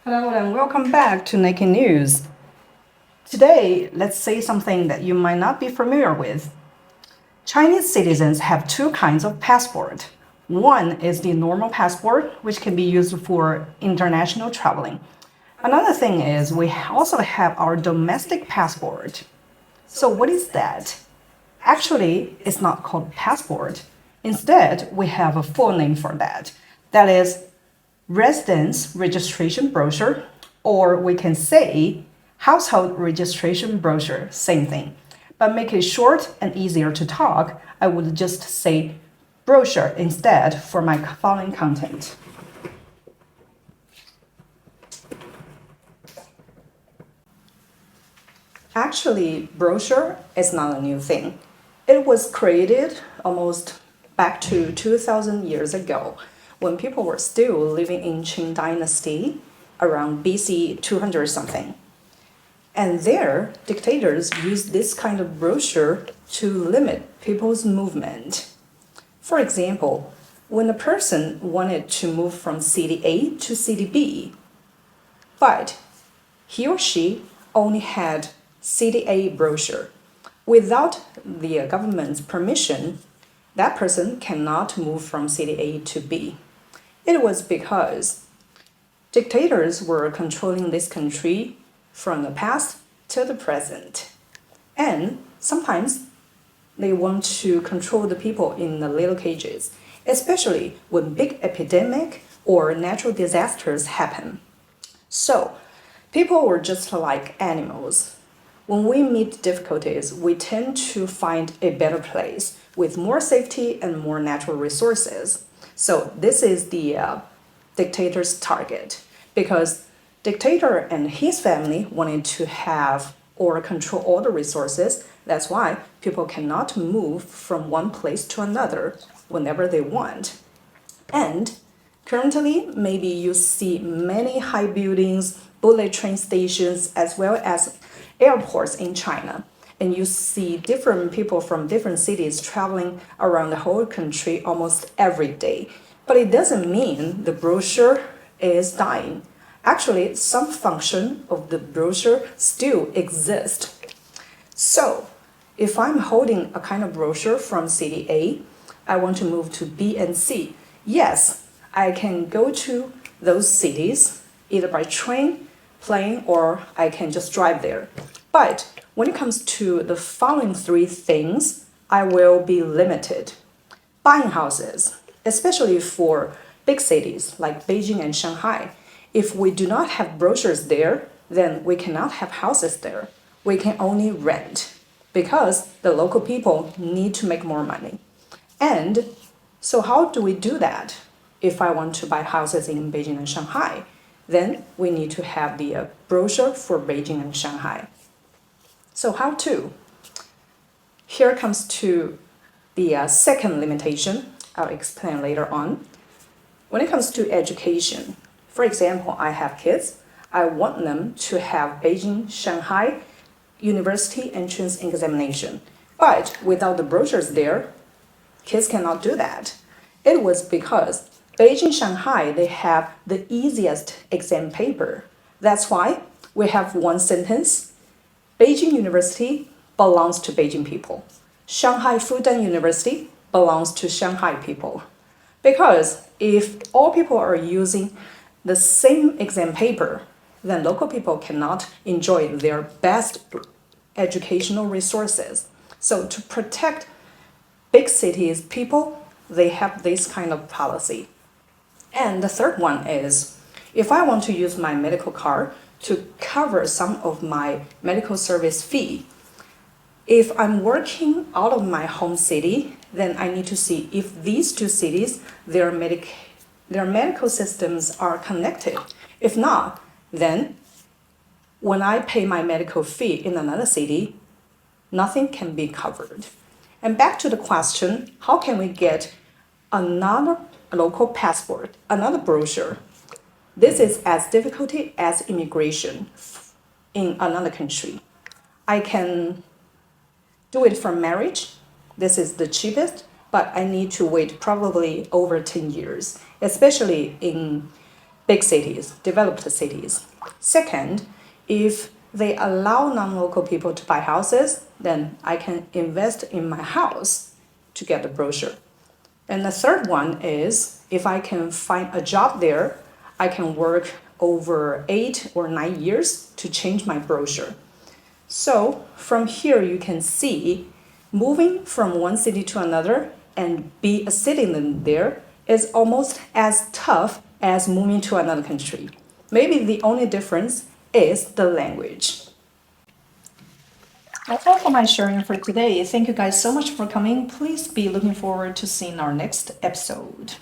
Hello and welcome back to Naked News. Today, let's say something that you might not be familiar with. Chinese citizens have two kinds of passport. One is the normal passport, which can be used for international traveling. Another thing is we also have our domestic passport. So, what is that? Actually, it's not called passport. Instead, we have a full name for that. That is residence registration brochure, or we can say household registration brochure, same thing. But make it short and easier to talk, I would just say brochure instead for my following content. Actually, brochure is not a new thing. It was created almost back to 2000 years ago when people were still living in Qing Dynasty around BC 200 something. And there, dictators used this kind of brochure to limit people's movement. For example, when a person wanted to move from city A to city B, but he or she only had city A brochure. Without the government's permission, that person cannot move from city A to B. It was because dictators were controlling this country from the past to the present. And sometimes they want to control the people in the little cages, especially when big epidemic or natural disasters happen. So, people were just like animals. When we meet difficulties, we tend to find a better place with more safety and more natural resources. So this is the dictator's target because dictator and his family wanted to have or control all the resources. That's why people cannot move from one place to another whenever they want. And currently, maybe you see many high buildings, bullet train stations, as well as airports in China. And you see different people from different cities traveling around the whole country almost every day. But it doesn't mean the brochure is dying. Actually, some function of the brochure still exists. So, if I'm holding a kind of brochure from city A, I want to move to B and C. Yes, I can go to those cities either by train, plane, or I can just drive there. But when it comes to the following three things, I will be limited. Buying houses, especially for big cities like Beijing and Shanghai. If we do not have brochures there, then we cannot have houses there. We can only rent because the local people need to make more money. And so, how do we do that? If I want to buy houses in Beijing and Shanghai, then we need to have the brochure for Beijing and Shanghai. So, how to? Here comes to the second limitation. I'll explain later on. When it comes to education, for example, I have kids. I want them to have Beijing, Shanghai university entrance examination. But without the brochures there, kids cannot do that. It was because Beijing, Shanghai, they have the easiest exam paper. That's why we have one sentence. Beijing University belongs to Beijing people. Shanghai Fudan University belongs to Shanghai people. Because if all people are using the same exam paper, then local people cannot enjoy their best educational resources. So to protect big cities people, they have this kind of policy. And the third one is, if I want to use my medical card to cover some of my medical service fee, if I'm working out of my home city, then I need to see if these two cities, their medical systems are connected. If not, then when I pay my medical fee in another city, nothing can be covered. And back to the question, how can we get another local passport, another brochure? This is as difficult as immigration in another country. I can do it for marriage. This is the cheapest, but I need to wait probably over 10 years, especially in big cities, developed cities. Second, if they allow non-local people to buy houses, then I can invest in my house to get the brochure. And the third one is if I can find a job there, I can work over 8 or 9 years to change my brochure. So from here, you can see moving from one city to another and be a citizen there is almost as tough as moving to another country. Maybe the only difference is the language. That's all for my sharing for today. Thank you guys so much for coming. Please be looking forward to seeing our next episode.